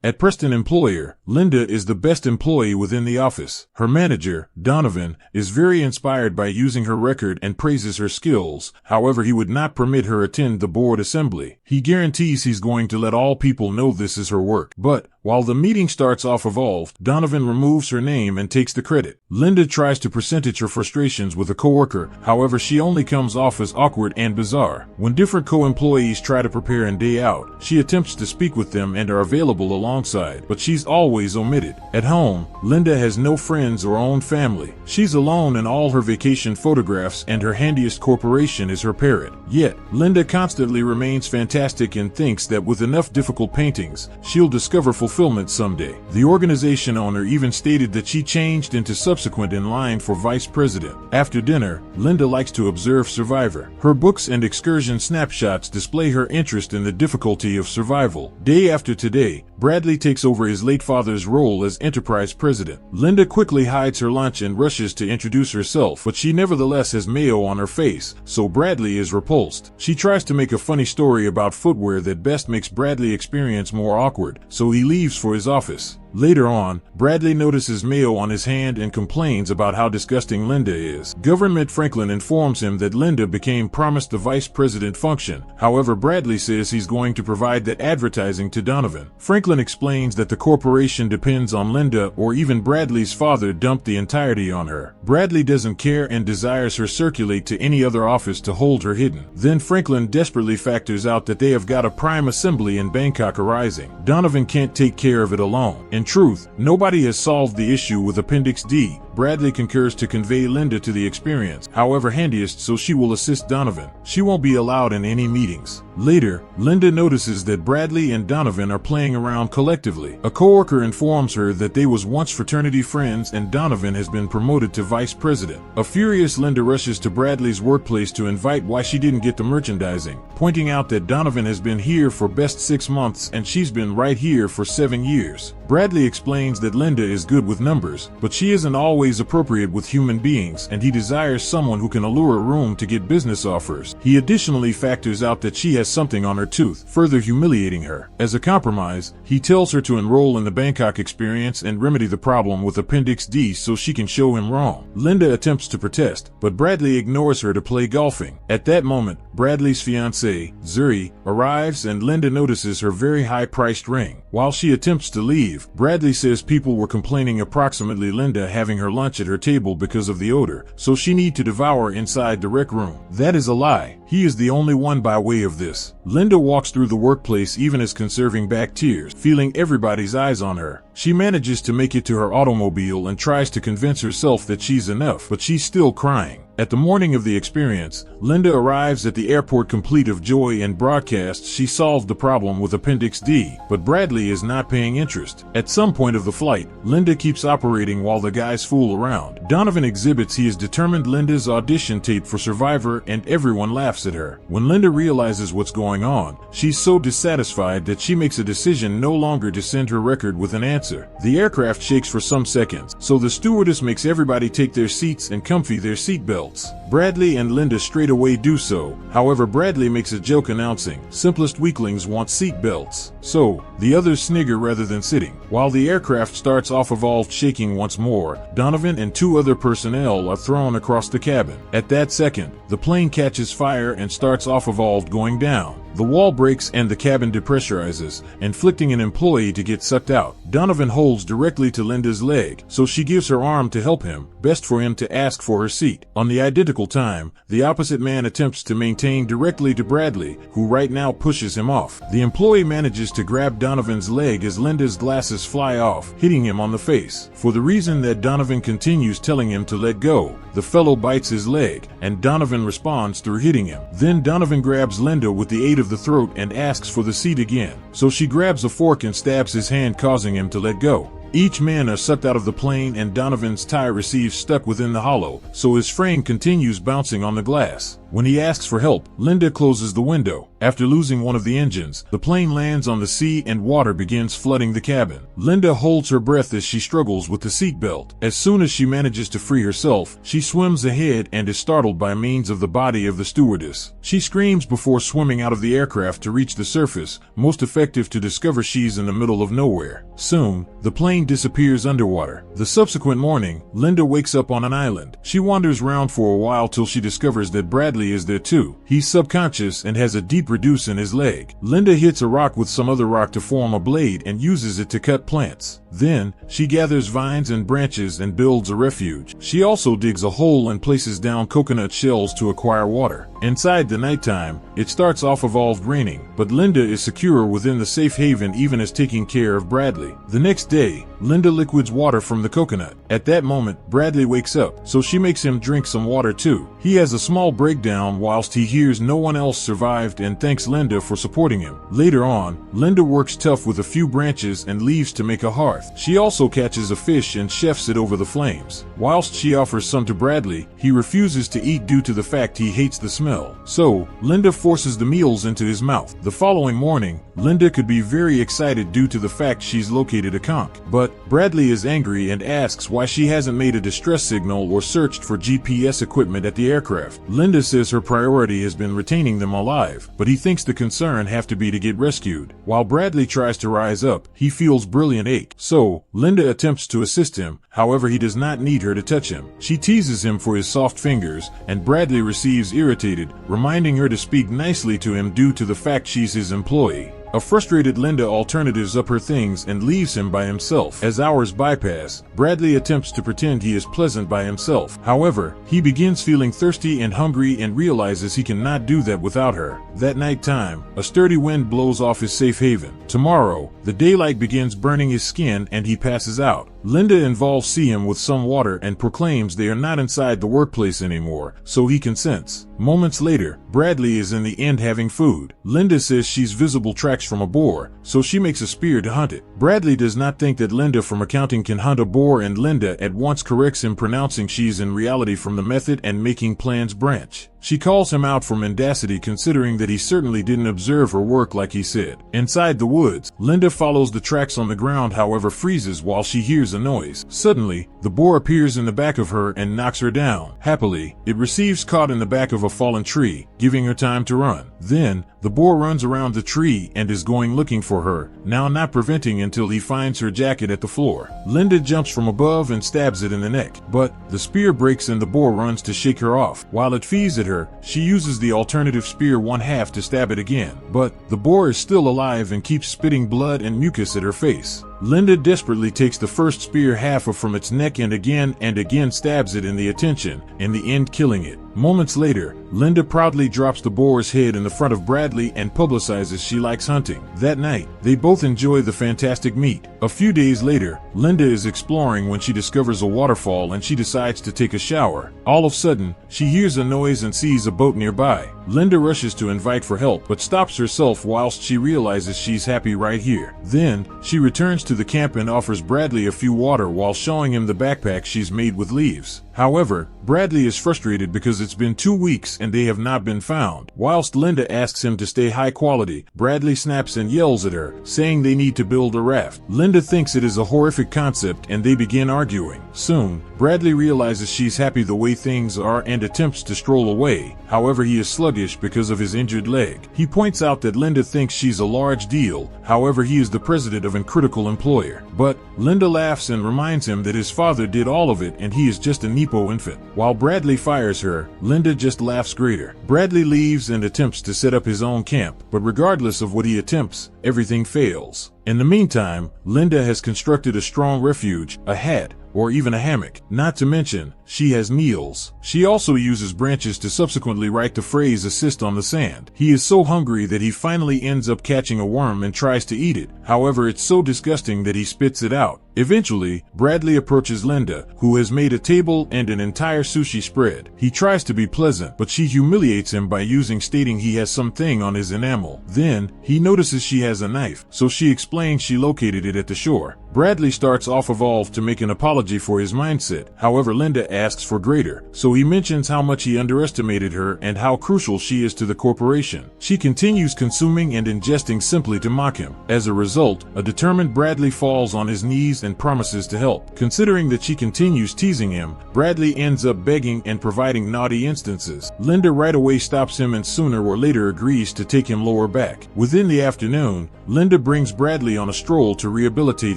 At Preston Employer, Linda is the best employee within the office. Her manager, Donovan, is very inspired by using her record and praises her skills. However, he would not permit her attend the board assembly. He guarantees he's going to let all people know this is her work. But while the meeting starts off evolved, Donovan removes her name and takes the credit. Linda tries to percentage her frustrations with a coworker. However, she only comes off as awkward and bizarre. When different co-employees try to prepare and day out, she attempts to speak with them and are available alongside, but she's always omitted. At home, Linda has no friends or own family. She's alone in all her vacation photographs, and her handiest corporation is her parrot. Yet, Linda constantly remains fantastic and thinks that with enough difficult paintings, she'll discover fulfillment someday. The organization owner even stated that she changed into subsequent in line for vice president. After dinner, Linda likes to observe Survivor. Her books and excursion snapshots display her interest in the difficulty of survival. Day after today, Bradley takes over his late father's role as enterprise president. Linda quickly hides her lunch and rushes to introduce herself, but she nevertheless has mayo on her face, so Bradley is repulsed. She tries to make a funny story about footwear that best makes Bradley experience more awkward, so he leaves for his office. Later on, Bradley notices mayo on his hand and complains about how disgusting Linda is. Government Franklin informs him that Linda became promised the vice president function. However, Bradley says he's going to provide that advertising to Donovan. Franklin explains that the corporation depends on Linda, or even Bradley's father dumped the entirety on her. Bradley doesn't care and desires her circulate to any other office to hold her hidden. Then Franklin desperately factors out that they have got a prime assembly in Bangkok arising. Donovan can't take care of it alone. In truth, nobody has solved the issue with Appendix D. Bradley concurs to convey Linda to the experience, however handiest, so she will assist Donovan. She won't be allowed in any meetings. Later, Linda notices that Bradley and Donovan are playing around collectively. A coworker informs her that they was once fraternity friends and Donovan has been promoted to vice president. A furious Linda rushes to Bradley's workplace to invite why she didn't get the merchandising, pointing out that Donovan has been here for best 6 months and she's been right here for 7 years. Bradley explains that Linda is good with numbers, but she isn't always appropriate with human beings, and he desires someone who can allure a room to get business offers. He additionally factors out that she has something on her tooth, further humiliating her. As a compromise, he tells her to enroll in the Bangkok experience and remedy the problem with Appendix D so she can show him wrong. Linda attempts to protest, but Bradley ignores her to play golfing. At that moment, Bradley's fiancée, Zuri, arrives and Linda notices her very high-priced ring. While she attempts to leave, Bradley says people were complaining approximately Linda having her lunch at her table because of the odor, so she need to devour inside the rec room. That is a lie. He is the only one by way of this. Linda walks through the workplace even as conserving back tears, feeling everybody's eyes on her. She manages to make it to her automobile and tries to convince herself that she's enough, but she's still crying. At the morning of the experience, Linda arrives at the airport complete of joy and broadcasts she solved the problem with Appendix D, but Bradley is not paying interest. At some point of the flight, Linda keeps operating while the guys fool around. Donovan exhibits he has determined Linda's audition tape for Survivor and everyone laughs at her. When Linda realizes what's going on, she's so dissatisfied that she makes a decision no longer to send her record with an answer. The aircraft shakes for some seconds, so the stewardess makes everybody take their seats and comfy their seatbelts. Bradley and Linda straight away do so. However, Bradley makes a joke announcing, "Simplest weaklings want seat belts." So, the others snigger rather than sitting. While the aircraft starts off evolved shaking once more, Donovan and 2 other personnel are thrown across the cabin. At that second, the plane catches fire and starts off evolved going down. The wall breaks and the cabin depressurizes, inflicting an employee to get sucked out. Donovan holds directly to Linda's leg, so she gives her arm to help him, best for him to ask for her seat. On the identical time, the opposite man attempts to maintain directly to Bradley, who right now pushes him off. The employee manages to grab Donovan's leg as Linda's glasses fly off, hitting him on the face. For the reason that Donovan continues telling him to let go, the fellow bites his leg, and Donovan responds through hitting him. Then Donovan grabs Linda with the aid of the throat and asks for the seat again. So she grabs a fork and stabs his hand, causing him to let go. Each man are sucked out of the plane and Donovan's tie receives stuck within the hollow, so his frame continues bouncing on the glass. When he asks for help, Linda closes the window. After losing one of the engines, the plane lands on the sea and water begins flooding the cabin. Linda holds her breath as she struggles with the seatbelt. As soon as she manages to free herself, she swims ahead and is startled by means of the body of the stewardess. She screams before swimming out of the aircraft to reach the surface, most effective to discover she's in the middle of nowhere. Soon, the plane disappears underwater. The subsequent morning, Linda wakes up on an island. She wanders around for a while till she discovers that Bradley is there too. He's subconscious and has a deep reduce in his leg. Linda hits a rock with some other rock to form a blade and uses it to cut plants. Then, she gathers vines and branches and builds a refuge. She also digs a hole and places down coconut shells to acquire water. Inside the nighttime, it starts off evolved raining, but Linda is secure within the safe haven even as taking care of Bradley. The next day, Linda liquids water from the coconut. At that moment, Bradley wakes up, so she makes him drink some water too. He has a small breakdown whilst he hears no one else survived and thanks Linda for supporting him. Later on, Linda works tough with a few branches and leaves to make a hearth. She also catches a fish and chefs it over the flames. Whilst she offers some to Bradley, he refuses to eat due to the fact he hates the smell. So, Linda forces the meals into his mouth. The following morning, Linda could be very excited due to the fact she's located a conch. But Bradley is angry and asks why she hasn't made a distress signal or searched for GPS equipment at the aircraft. Linda says her priority has been retaining them alive, but he thinks the concern have to be to get rescued. While Bradley tries to rise up, he feels brilliant ache. So, Linda attempts to assist him, however he does not need her to touch him. She teases him for his soft fingers, and Bradley receives irritated, reminding her to speak nicely to him due to the fact she's his employee. A frustrated Linda alternatives up her things and leaves him by himself. As hours bypass, Bradley attempts to pretend he is pleasant by himself. However, he begins feeling thirsty and hungry and realizes he cannot do that without her. That night time, a sturdy wind blows off his safe haven. Tomorrow, the daylight begins burning his skin and he passes out. Linda involves him with some water and proclaims they are not inside the workplace anymore, so he consents. Moments later, Bradley is in the end having food. Linda says she's visible tracks from a boar, so she makes a spear to hunt it. Bradley does not think that Linda from accounting can hunt a boar, and Linda at once corrects him, pronouncing she's in reality from the method and making plans branch. She calls him out for mendacity, considering that he certainly didn't observe her work like he said. Inside the woods, Linda follows the tracks on the ground, however freezes while she hears a noise. Suddenly, the boar appears in the back of her and knocks her down. Happily, it receives caught in the back of a fallen tree, giving her time to run. Then, the boar runs around the tree and is going looking for her, now not preventing until he finds her jacket at the floor. Linda jumps from above and stabs it in the neck, but the spear breaks and the boar runs to shake her off. While it feeds at her, she uses the alternative spear 1/2 to stab it again, but the boar is still alive and keeps spitting blood and mucus at her face. Linda desperately takes the first spear half from its neck and again stabs it in the attention, in the end killing it. Moments later, Linda proudly drops the boar's head in the front of Bradley and publicizes she likes hunting. That night, they both enjoy the fantastic meat. A few days later, Linda is exploring when she discovers a waterfall and she decides to take a shower. All of a sudden, she hears a noise and sees a boat nearby. Linda rushes to invite for help but stops herself whilst she realizes she's happy right here. Then, she returns to the camp and offers Bradley a few water while showing him the backpack she's made with leaves. However, Bradley is frustrated because it's been 2 weeks and they have not been found. Whilst Linda asks him to stay high quality, Bradley snaps and yells at her, saying they need to build a raft. Linda thinks it is a horrific concept and they begin arguing. Soon, Bradley realizes she's happy the way things are and attempts to stroll away. However, he is sluggish because of his injured leg. He points out that Linda thinks she's a large deal, however he is the president of a critical employer. But Linda laughs and reminds him that his father did all of it and he is just a Nepo infant. While Bradley fires her, Linda just laughs greater. Bradley leaves and attempts to set up his own camp, but regardless of what he attempts, everything fails. In the meantime, Linda has constructed a strong refuge, a hat, or even a hammock. Not to mention, she has meals. She also uses branches to subsequently write the phrase "assist" on the sand. He is so hungry that he finally ends up catching a worm and tries to eat it. However, it's so disgusting that he spits it out. Eventually, Bradley approaches Linda, who has made a table and an entire sushi spread. He tries to be pleasant, but she humiliates him by stating he has something on his enamel. Then, he notices she has a knife, so she explains she located it at the shore. Bradley starts off evolved to make an apology apology for his mindset. However, Linda asks for greater, so he mentions how much he underestimated her and how crucial she is to the corporation. She continues consuming and ingesting simply to mock him. As a result, a determined Bradley falls on his knees and promises to help. Considering that she continues teasing him, Bradley ends up begging and providing naughty instances. Linda right away stops him and sooner or later agrees to take him lower back. Within the afternoon, Linda brings Bradley on a stroll to rehabilitate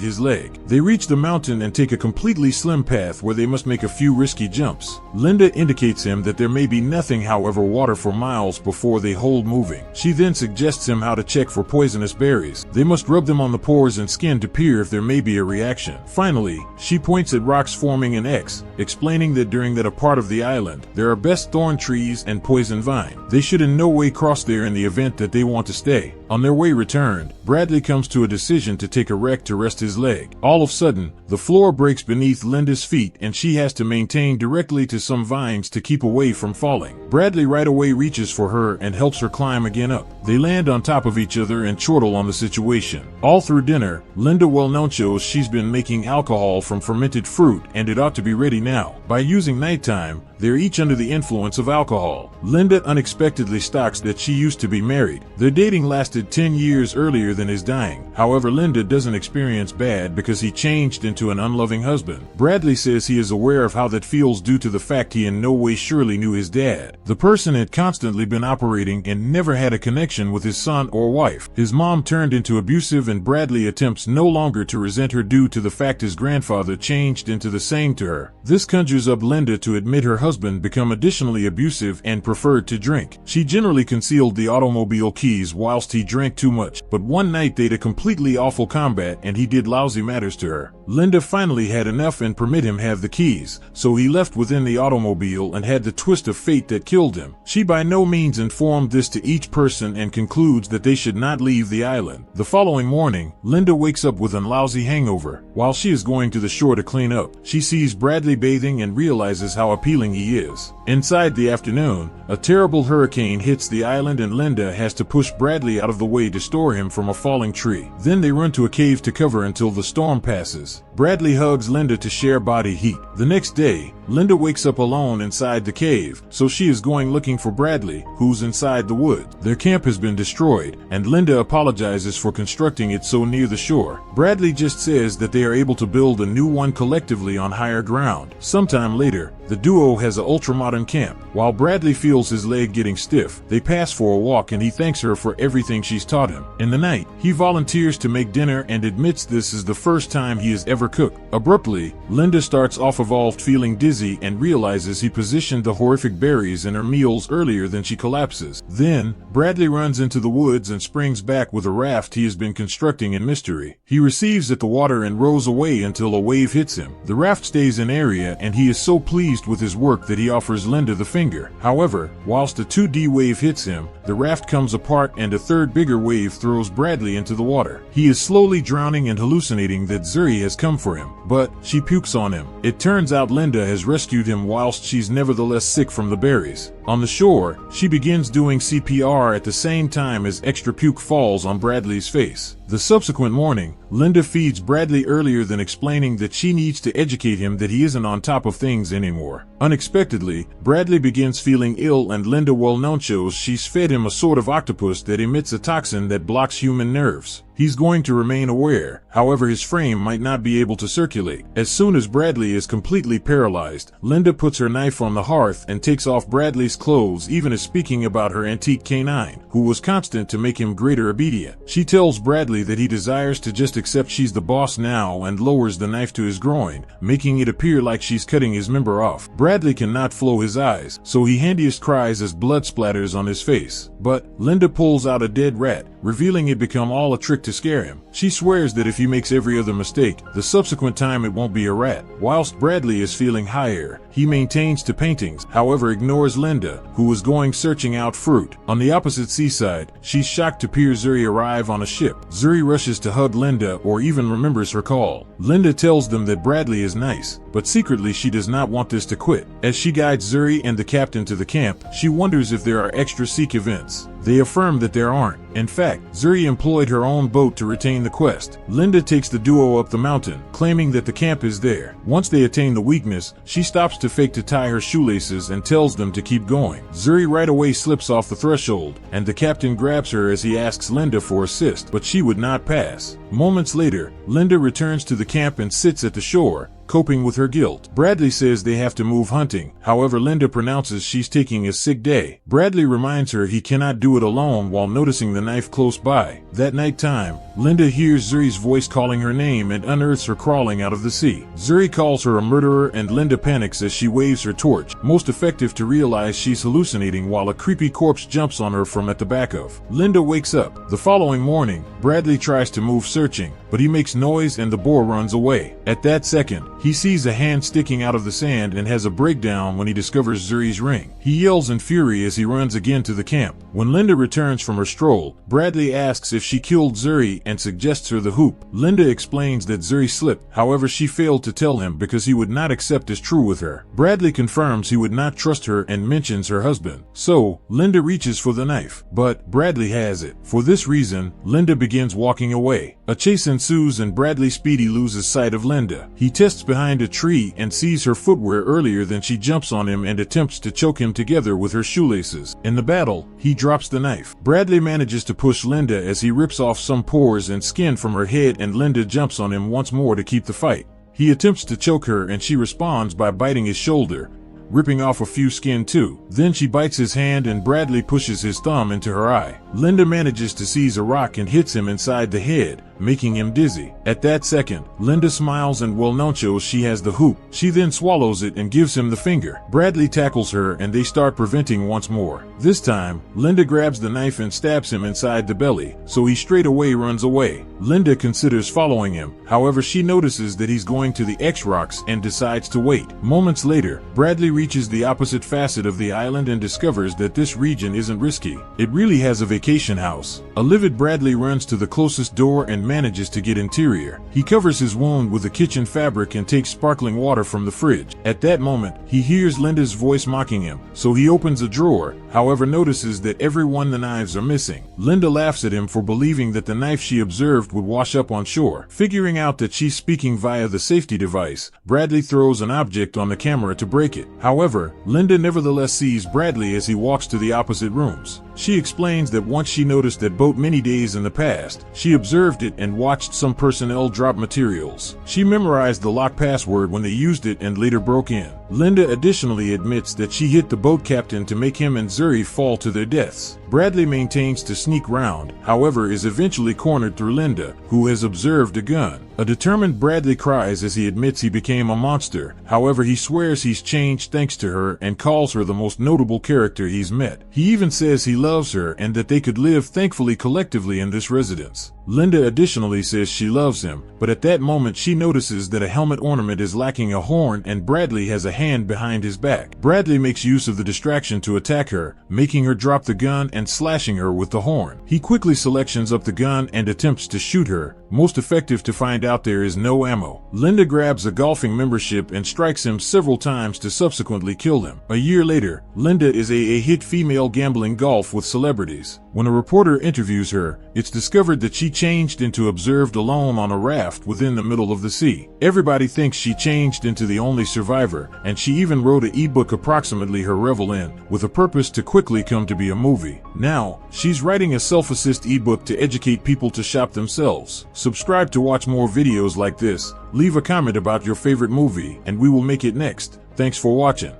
his leg. They reach the mountain and take a completely slim path where they must make a few risky jumps. Linda indicates him that there may be nothing however water for miles before they hold moving. She then suggests him how to check for poisonous berries. They must rub them on the pores and skin to peer if there may be a reaction. Finally, she points at rocks forming an X, explaining that during that a part of the island, there are best thorn trees and poison vine. They should in no way cross there in the event that they want to stay. On their way returned, Bradley comes to a decision to take a wreck to rest his leg. All of a sudden, the floor breaks beneath Linda's feet and she has to maintain directly to some vines to keep away from falling. Bradley right away reaches for her and helps her climb again up. They land on top of each other and chortle on the situation. All through dinner, Linda well-known shows she's been making alcohol from fermented fruit and it ought to be ready now. By using nighttime, they're each under the influence of alcohol. Linda unexpectedly stocks that she used to be married. Their dating lasted 10 years earlier than his dying. However, Linda doesn't experience bad because he changed into an unloving husband. Bradley says he is aware of how that feels due to the fact he in no way surely knew his dad. The person had constantly been operating and never had a connection with his son or wife. His mom turned into abusive and Bradley attempts no longer to resent her due to the fact his grandfather changed into the same to her. This conjures up Linda to admit her husband become additionally abusive and preferred to drink. She generally concealed the automobile keys whilst he drank too much, but one night they'd a completely awful combat and he did lousy matters to her. Linda finally had enough and permit him have the keys, so he left within the automobile and had the twist of fate that killed him. She by no means informed this to each person and concludes that they should not leave the island. The following morning, Linda wakes up with a lousy hangover. While she is going to the shore to clean up, she sees Bradley bathing and realizes how appealing he is. Inside the afternoon, a terrible hurricane hits the island and Linda has to push Bradley out of the way to store him from a falling tree. Then they run to a cave to cover until the storm passes. Bradley hugs Linda to share body heat. The next day, Linda wakes up alone inside the cave, so she is going looking for Bradley, who's inside the woods. Their camp has been destroyed, and Linda apologizes for constructing it so near the shore. Bradley just says that they are able to build a new one collectively on higher ground. Sometime later, the duo has an ultramodern camp. While Bradley feels his leg getting stiff, they pass for a walk and he thanks her for everything she's taught him. In the night, he volunteers to make dinner and admits this is the first time he has ever cooked. Abruptly, Linda starts off evolved feeling dizzy and realizes he positioned the horrific berries in her meals earlier than she collapses. Then, Bradley runs into the woods and springs back with a raft he has been constructing in mystery. He receives at the water and rows away until a wave hits him. The raft stays in area and he is so pleased with his work that he offers Linda the finger. However, whilst a 2D wave hits him, the raft comes apart and a third bigger wave throws Bradley into the water. He is slowly drowning and hallucinating that Zuri has come for him, but she pukes on him. It turns out Linda has rescued him whilst she's nevertheless sick from the berries. On the shore, she begins doing CPR at the same time as extra puke falls on Bradley's face. The subsequent morning, Linda feeds Bradley earlier than explaining that she needs to educate him that he isn't on top of things anymore. Unexpectedly, Bradley begins feeling ill and Linda well-known shows she's fed him a sort of octopus that emits a toxin that blocks human nerves. He's going to remain aware, however his frame might not be able to circulate. As soon as Bradley is completely paralyzed, Linda puts her knife on the hearth and takes off Bradley's clothes, even as speaking about her antique canine, who was constant to make him greater obedient. She tells Bradley that he desires to just accept she's the boss now and lowers the knife to his groin, making it appear like she's cutting his member off. Bradley cannot flow his eyes, so he handiest cries as blood splatters on his face. But Linda pulls out a dead rat, revealing it become all a trick to scare him. She swears that if he makes every other mistake, the subsequent time it won't be a rat. Whilst Bradley is feeling higher, he maintains to paintings, however ignores Linda, who is going searching out fruit. On the opposite seaside, she's shocked to hear Zuri arrive on a ship. Zuri rushes to hug Linda or even remembers her call. Linda tells them that Bradley is nice, but secretly she does not want this to quit. As she guides Zuri and the captain to the camp, she wonders if there are extra Sikh events. They affirm that there aren't. In fact, Zuri employed her own boat to retain the quest. Linda takes the duo up the mountain, claiming that the camp is there. Once they attain the weakness, she stops to fake to tie her shoelaces and tells them to keep going. Zuri right away slips off the threshold, and the captain grabs her as he asks Linda for assist, but she would not pass. Moments later, Linda returns to the camp and sits at the shore, coping with her guilt. Bradley says they have to move hunting. However, Linda pronounces she's taking a sick day. Bradley reminds her he cannot do it alone while noticing the knife close by. That night time, Linda hears Zuri's voice calling her name and unearths her crawling out of the sea. Zuri calls her a murderer and Linda panics as she waves her torch, most effective to realize she's hallucinating while a creepy corpse jumps on her from at the back of. Linda wakes up. The following morning, Bradley tries to move searching, but he makes noise and the boar runs away. At that second, he sees a hand sticking out of the sand and has a breakdown when he discovers Zuri's ring. He yells in fury as he runs again to the camp. When Linda returns from her stroll, Bradley asks if she killed Zuri and suggests her the hoop. Linda explains that Zuri slipped, however she failed to tell him because he would not accept as true with her. Bradley confirms he would not trust her and mentions her husband. So, Linda reaches for the knife, but Bradley has it. For this reason, Linda begins walking away. A chase ensues and Bradley Speedy loses sight of Linda. He tests behind a tree and sees her footwear earlier than she jumps on him and attempts to choke him together with her shoelaces. In the battle, he drops the knife. Bradley manages to push Linda as he rips off some pores and skin from her head and Linda jumps on him once more to keep the fight. He attempts to choke her and she responds by biting his shoulder, ripping off a few skin too. Then she bites his hand and Bradley pushes his thumb into her eye. Linda manages to seize a rock and hits him inside the head, making him dizzy. At that second, Linda smiles and well known shows she has the hoop. She then swallows it and gives him the finger. Bradley tackles her and they start preventing once more. This time, Linda grabs the knife and stabs him inside the belly, so he straight away runs away. Linda considers following him, however she notices that he's going to the X-Rocks and decides to wait. Moments later, Bradley reaches the opposite facet of the island and discovers that this region isn't risky. It really has a vacation house. A livid Bradley runs to the closest door and manages to get interior. He covers his wound with a kitchen fabric and takes sparkling water from the fridge. At that moment, he hears Linda's voice mocking him, so he opens a drawer, however notices that every one of the knives are missing. Linda laughs at him for believing that the knife she observed would wash up on shore. Figuring out that she's speaking via the safety device, Bradley throws an object on the camera to break it. However, Linda nevertheless sees Bradley as he walks to the opposite rooms. She explains that once she noticed that boat many days in the past, she observed it and watched some personnel drop materials. She memorized the lock password when they used it and later broke in. Linda additionally admits that she hit the boat captain to make him and Zuri fall to their deaths. Bradley maintains to sneak round, however is eventually cornered through Linda, who has observed a gun. A determined Bradley cries as he admits he became a monster, however he swears he's changed thanks to her and calls her the most notable character he's met. He even says he loves her and that they could live thankfully collectively in this residence. Linda additionally says she loves him, but at that moment she notices that a helmet ornament is lacking a horn and Bradley has a hand behind his back. Bradley makes use of the distraction to attack her, making her drop the gun and slashing her with the horn. He quickly selections up the gun and attempts to shoot her, most effective to find out there is no ammo. Linda grabs a golfing membership and strikes him several times to subsequently kill him. A year later, Linda is a hit female gambling golf with celebrities. When a reporter interviews her, it's discovered that she changed into observed alone on a raft within the middle of the sea. Everybody thinks she changed into the only survivor, and she even wrote an ebook approximately her revel in, with a purpose to quickly come to be a movie. Now, she's writing a self-assist ebook to educate people to shop themselves. Subscribe to watch more videos like this, leave a comment about your favorite movie, and we will make it next. Thanks for watching.